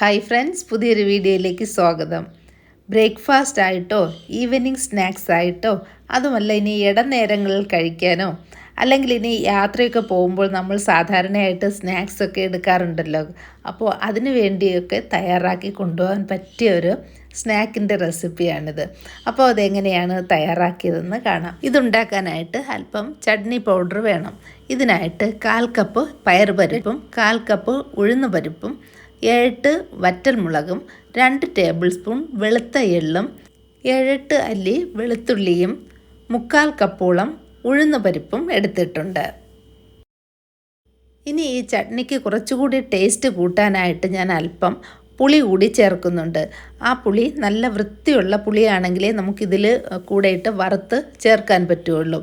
Hi friends, പുതിയൊരു വീഡിയോയിലേക്ക് സ്വാഗതം. ബ്രേക്ക്ഫാസ്റ്റ് ആയിട്ടോ ഈവനിങ് സ്നാക്സ് ആയിട്ടോ അതുമല്ല ഇനി ഇടനേരങ്ങളിൽ കഴിക്കാനോ അല്ലെങ്കിൽ ഇനി യാത്രയൊക്കെ പോകുമ്പോൾ നമ്മൾ സാധാരണയായിട്ട് സ്നാക്സൊക്കെ എടുക്കാറുണ്ടല്ലോ. അപ്പോൾ അതിനു വേണ്ടിയൊക്കെ തയ്യാറാക്കി കൊണ്ടുപോകാൻ പറ്റിയ ഒരു സ്നാക്കിൻ്റെ റെസിപ്പിയാണിത്. അപ്പോൾ അതെങ്ങനെയാണ് തയ്യാറാക്കിയതെന്ന് കാണാം. ഇതുണ്ടാക്കാനായിട്ട് അല്പം ചട്നി പൗഡർ വേണം. ഇതിനായിട്ട് 1/4 കപ്പ് പയറുപരിപ്പും 1/4 കപ്പ് ഉഴുന്നുപരിപ്പും 7 വറ്റൽമുളകും 2 ടേബിൾ സ്പൂൺ വെളുത്ത എള്ളും 7-8 അല്ലി വെളുത്തുള്ളിയും 3/4 കപ്പോളം ഉഴുന്നുപരിപ്പും എടുത്തിട്ടുണ്ട്. ഇനി ഈ ചട്നിക്ക് കുറച്ചുകൂടി ടേസ്റ്റ് കൂട്ടാനായിട്ട് ഞാൻ അല്പം പുളി കൂടി ചേർക്കുന്നുണ്ട്. ആ പുളി നല്ല വൃത്തിയുള്ള പുളിയാണെങ്കിലേ നമുക്കിതിൽ കൂടെ ഇട്ട് വറുത്ത് ചേർക്കാൻ പറ്റുള്ളൂ.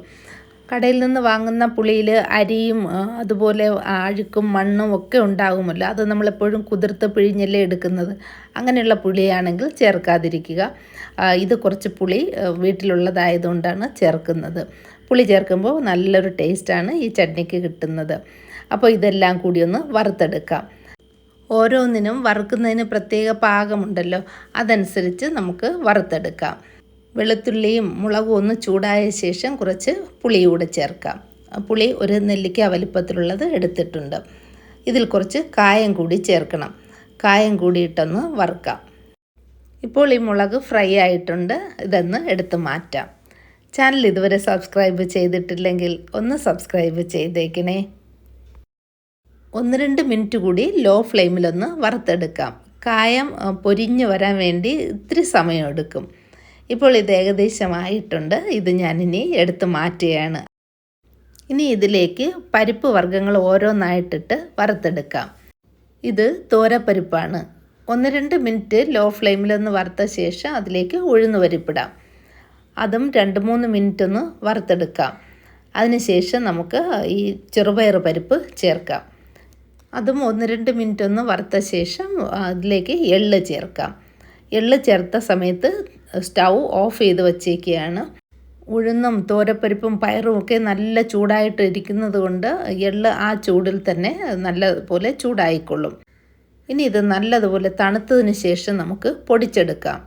കടയിൽ നിന്ന് വാങ്ങുന്ന പുളിയിൽ അരിയും അതുപോലെ അഴുക്കും മണ്ണും ഒക്കെ ഉണ്ടാകുമല്ലോ. അത് നമ്മളെപ്പോഴും കുതിർത്ത് പിഴിഞ്ഞല്ലേ എടുക്കുന്നത്. അങ്ങനെയുള്ള പുളിയാണെങ്കിൽ ചേർക്കാതിരിക്കുക. ഇത് കുറച്ച് പുളി വീട്ടിലുള്ളതായതുകൊണ്ടാണ് ചേർക്കുന്നത്. പുളി ചേർക്കുമ്പോൾ നല്ലൊരു ടേസ്റ്റാണ് ഈ ചട്നിക്ക് കിട്ടുന്നത്. അപ്പോൾ ഇതെല്ലാം കൂടി ഒന്ന് വറുത്തെടുക്കാം. ഓരോന്നിനും വറുക്കുന്നതിന് പ്രത്യേക പാകമുണ്ടല്ലോ, അതനുസരിച്ച് നമുക്ക് വറുത്തെടുക്കാം. വെളുത്തുള്ളിയും മുളകും ഒന്ന് ചൂടായ ശേഷം കുറച്ച് പുളി കൂടെ ചേർക്കാം. പുളി ഒരു നെല്ലിക്ക വലിപ്പത്തിലുള്ളത് എടുത്തിട്ടുണ്ട്. ഇതിൽ കുറച്ച് കായം കൂടി ചേർക്കണം. കായം കൂടിയിട്ടൊന്ന് വറുക്കാം. ഇപ്പോൾ ഈ മുളക് ഫ്രൈ ആയിട്ടുണ്ട്. ഇതൊന്ന് എടുത്ത് മാറ്റാം. ചാനൽ ഇതുവരെ സബ്സ്ക്രൈബ് ചെയ്തിട്ടില്ലെങ്കിൽ ഒന്ന് സബ്സ്ക്രൈബ് ചെയ്തേക്കണേ. 1-2 മിനിറ്റ് കൂടി ലോ ഫ്ലെയിമിലൊന്ന് വറുത്തെടുക്കാം. കായം പൊരിഞ്ഞ് വരാൻ വേണ്ടി ഇത്തിരി സമയം എടുക്കും. ഇപ്പോൾ ഇത് ഏകദേശമായിട്ടുണ്ട്. ഇത് ഞാനിനി എടുത്ത് മാറ്റുകയാണ്. ഇനി ഇതിലേക്ക് പരിപ്പ് വർഗ്ഗങ്ങൾ ഓരോന്നായിട്ടിട്ട് വറുത്തെടുക്കാം. ഇത് തോരപ്പരിപ്പാണ്. 1-2 മിനിറ്റ് ലോ ഫ്ലെയിമിലൊന്ന് വറുത്ത ശേഷം അതിലേക്ക് ഉഴുന്ന് പരിപ്പിടാം. അതും 2-3 മിനിറ്റ് ഒന്ന് വറുത്തെടുക്കാം. അതിനുശേഷം നമുക്ക് ഈ ചെറുപയർ പരിപ്പ് ചേർക്കാം. അതും 1-2 മിനിറ്റ് ഒന്ന് വറുത്ത ശേഷം അതിലേക്ക് എള്ള് ചേർക്കാം. എള്ള് ചേർത്ത സമയത്ത് സ്റ്റൗ ഓഫ് ചെയ്ത് വച്ചേക്കുകയാണ്. ഉഴുന്നും തോരപ്പരിപ്പും പയറും ഒക്കെ നല്ല ചൂടായിട്ട് ഇരിക്കുന്നത് കൊണ്ട് എള്ള് ആ ചൂടിൽ തന്നെ നല്ലപോലെ ചൂടായിക്കൊള്ളും. ഇനി ഇത് നല്ലതുപോലെ തണുത്തതിന് ശേഷം നമുക്ക് പൊടിച്ചെടുക്കാം.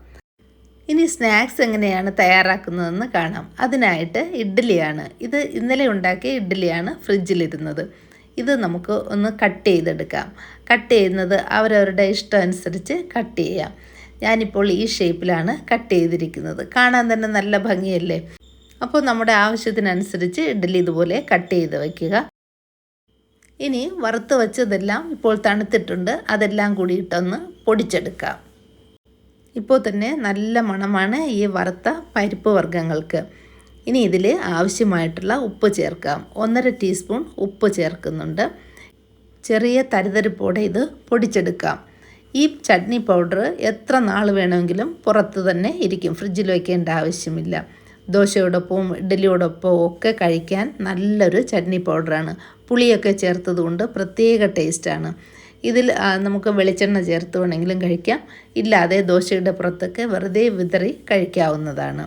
ഇനി സ്നാക്സ് എങ്ങനെയാണ് തയ്യാറാക്കുന്നതെന്ന് കാണാം. അതിനായിട്ട് ഇഡ്ഡലിയാണ്. ഇത് ഇന്നലെ ഉണ്ടാക്കിയ ഇഡ്ഡലിയാണ് ഫ്രിഡ്ജിലിരുന്നത്. ഇത് നമുക്ക് ഒന്ന് കട്ട് ചെയ്തെടുക്കാം. കട്ട് ചെയ്യുന്നത് അവരവരുടെ ഇഷ്ടം അനുസരിച്ച് കട്ട് ചെയ്യാം. ഞാനിപ്പോൾ ഈ ഷേപ്പിലാണ് കട്ട് ചെയ്തിരിക്കുന്നത്. കാണാൻ തന്നെ നല്ല ഭംഗിയല്ലേ. അപ്പോൾ നമ്മുടെ ആവശ്യത്തിനനുസരിച്ച് ഇഡ്ഡലി ഇതുപോലെ കട്ട് ചെയ്ത് വയ്ക്കുക. ഇനി വറുത്ത് വച്ചതെല്ലാം ഇപ്പോൾ തണുത്തിട്ടുണ്ട്. അതെല്ലാം കൂടിയിട്ടൊന്ന് പൊടിച്ചെടുക്കാം. ഇപ്പോൾ തന്നെ നല്ല മണമാണ് ഈ വറുത്ത പരിപ്പ് വർഗ്ഗങ്ങൾക്ക്. ഇനി ഇതിൽ ആവശ്യമായിട്ടുള്ള ഉപ്പ് ചേർക്കാം. 1/2 ടീസ്പൂൺ ഉപ്പ് ചേർക്കുന്നുണ്ട്. ചെറിയ തരിതരിപ്പോടെ ഇത് പൊടിച്ചെടുക്കാം. ഈ ചട്നി പൗഡർ എത്ര നാൾ വേണമെങ്കിലും പുറത്ത് തന്നെ ഇരിക്കും. ഫ്രിഡ്ജിൽ വയ്ക്കേണ്ട ആവശ്യമില്ല. ദോശയോടൊപ്പവും ഇഡ്ഡലിയോടൊപ്പവും ഒക്കെ കഴിക്കാൻ നല്ലൊരു ചട്നി പൗഡറാണ്. പുളിയൊക്കെ ചേർത്തതുകൊണ്ട് പ്രത്യേക ടേസ്റ്റാണ്. ഇതിൽ നമുക്ക് വെളിച്ചെണ്ണ ചേർത്ത് വേണമെങ്കിലും കഴിക്കാം. ഇല്ലാതെ ദോശയുടെ പുറത്തൊക്കെ വെറുതെ വിതറി കഴിക്കാവുന്നതാണ്.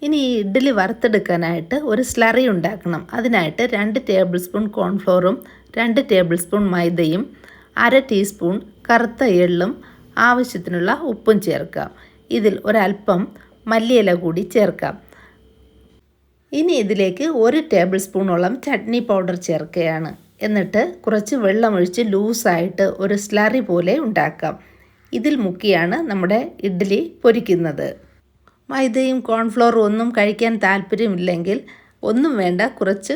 ഇനി ഈ ഇഡ്ഡലി വറുത്തെടുക്കാനായിട്ട് ഒരു സ്ലറി ഉണ്ടാക്കണം. അതിനായിട്ട് 2 ടേബിൾ സ്പൂൺ കോൺഫ്ലോറും 2 ടേബിൾ സ്പൂൺ മൈദയും 1/2 ടീസ്പൂൺ കറുത്ത എള്ളും ആവശ്യത്തിനുള്ള ഉപ്പും ചേർക്കാം. ഇതിൽ ഒരല്പം മല്ലിയില കൂടി ചേർക്കാം. ഇനി ഇതിലേക്ക് 1 ടേബിൾ സ്പൂണോളം ചട്നി പൗഡർ ചേർക്കുകയാണ്. എന്നിട്ട് കുറച്ച് വെള്ളമൊഴിച്ച് ലൂസായിട്ട് ഒരു സ്ലറി പോലെ ഉണ്ടാക്കാം. ഇതിൽ മുക്കിയാണ് നമ്മുടെ ഇഡ്ഡലി പൊരിക്കുന്നത്. മൈദയും കോൺഫ്ലോറും ഒന്നും കഴിക്കാൻ താല്പര്യമില്ലെങ്കിൽ ഒന്നും വേണ്ട, കുറച്ച്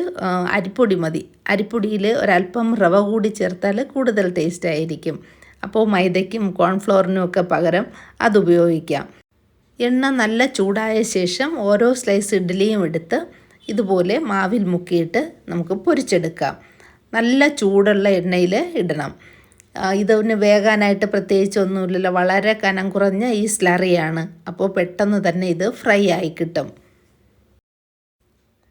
അരിപ്പൊടി മതി. അരിപ്പൊടിയിൽ ഒരല്പം റവ കൂടി ചേർത്താൽ കൂടുതൽ ടേസ്റ്റ് ആയിരിക്കും. അപ്പോൾ മൈദയ്ക്കും കോൺഫ്ലോറിനും ഒക്കെ പകരം അത് ഉപയോഗിക്കാം. എണ്ണ നല്ല ചൂടായ ശേഷം ഓരോ സ്ലൈസ് ഇഡ്ഡലിയും എടുത്ത് ഇതുപോലെ മാവിൽ മുക്കിയിട്ട് നമുക്ക് പൊരിച്ചെടുക്കാം. നല്ല ചൂടുള്ള എണ്ണയിൽ ഇടണം. ഇതിന് വേകാനായിട്ട് പ്രത്യേകിച്ചൊന്നുമില്ലല്ലോ. വളരെ കനം കുറഞ്ഞ ഈ സ്ലറിയാണ്. അപ്പോൾ പെട്ടെന്ന് തന്നെ ഇത് ഫ്രൈ ആയി കിട്ടും.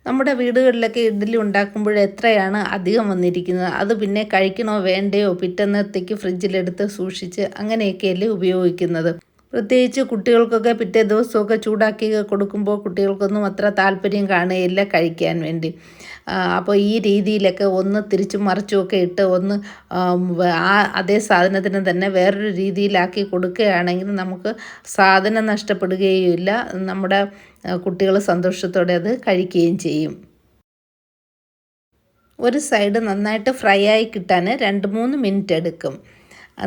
നമ്മുടെ വീടുകളിലൊക്കെ ഇഡ്ഡലി ഉണ്ടാക്കുമ്പോൾ എത്രയാണ് അധികം വന്നിരിക്കുന്നത്. അത് പിന്നെ കഴിക്കണോ വേണ്ടയോ പിറ്റേന്നത്തേക്ക് ഫ്രിഡ്ജിലെടുത്ത് സൂക്ഷിച്ച് അങ്ങനെയൊക്കെയല്ലേ ഉപയോഗിക്കുന്നത്. പ്രത്യേകിച്ച് കുട്ടികൾക്കൊക്കെ പിറ്റേ ദിവസമൊക്കെ ചൂടാക്കി കൊടുക്കുമ്പോൾ കുട്ടികൾക്കൊന്നും അത്ര താല്പര്യം കാണുകയില്ല കഴിക്കാൻ വേണ്ടി. അപ്പോൾ ഈ രീതിയിലൊക്കെ ഒന്ന് തിരിച്ചും മറിച്ചുമൊക്കെ ഇട്ട് ഒന്ന് അതേ സാധനത്തിന് തന്നെ വേറൊരു രീതിയിലാക്കി കൊടുക്കുകയാണെങ്കിൽ നമുക്ക് സാധനം നഷ്ടപ്പെടുകയുമില്ല, നമ്മുടെ കുട്ടികൾ സന്തോഷത്തോടെ അത് കഴിക്കുകയും ചെയ്യും. ഒരു സൈഡ് നന്നായിട്ട് ഫ്രൈ ആയി കിട്ടാൻ 2-3 മിനിറ്റ് എടുക്കും.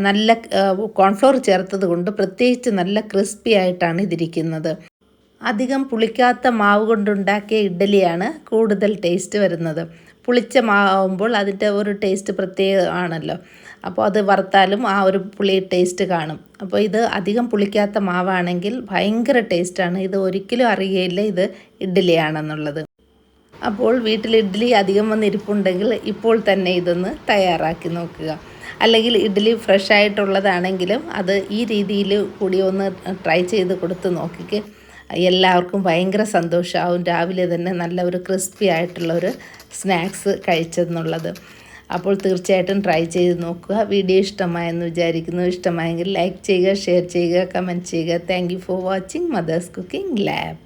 നല്ല കോൺഫ്ലോർ ചേർത്തത് കൊണ്ട് പ്രത്യേകിച്ച് നല്ല ക്രിസ്പി ആയിട്ടാണ് ഇതിരിക്കുന്നത്. അധികം പുളിക്കാത്ത മാവ് കൊണ്ടുണ്ടാക്കിയ ഇഡ്ഡലിയാണ് കൂടുതൽ ടേസ്റ്റ് വരുന്നത്. പുളിച്ച മാവുമ്പോൾ അതിൻ്റെ ഒരു ടേസ്റ്റ് പ്രത്യേകമാണല്ലോ. അപ്പോൾ അത് വറുത്താലും ആ ഒരു പുളി ടേസ്റ്റ് കാണും. അപ്പോൾ ഇത് അധികം പുളിക്കാത്ത മാവാണെങ്കിൽ ഭയങ്കര ടേസ്റ്റാണ്. ഇത് ഒരിക്കലും അറിയുകയില്ല ഇത് ഇഡ്ഡലിയാണെന്നുള്ളത്. അപ്പോൾ വീട്ടിൽ ഇഡ്ഡലി അധികം വന്നിരിപ്പുണ്ടെങ്കിൽ ഇപ്പോൾ തന്നെ ഇതൊന്ന് തയ്യാറാക്കി നോക്കുക. അല്ലെങ്കിൽ ഇഡ്ഡലി ഫ്രഷ് ആയിട്ടുള്ളതാണെങ്കിലും അത് ഈ രീതിയിൽ കൂടി ഒന്ന് ട്രൈ ചെയ്ത് കൊടുത്ത് നോക്കിക്ക്. എല്ലാവർക്കും ഭയങ്കര സന്തോഷമാവും രാവിലെ തന്നെ നല്ല ഒരു ക്രിസ്പി ആയിട്ടുള്ളൊരു സ്നാക്സ് കഴിച്ചെന്നുള്ളത്. അപ്പോൾ തീർച്ചയായിട്ടും ട്രൈ ചെയ്ത് നോക്കുക. വീഡിയോ ഇഷ്ടമായെന്ന് വിചാരിക്കുന്നു. ഇഷ്ടമായെങ്കിൽ ലൈക്ക് ചെയ്യുക, ഷെയർ ചെയ്യുക, കമൻറ്റ് ചെയ്യുക. Thank you for watching mothers cooking lab.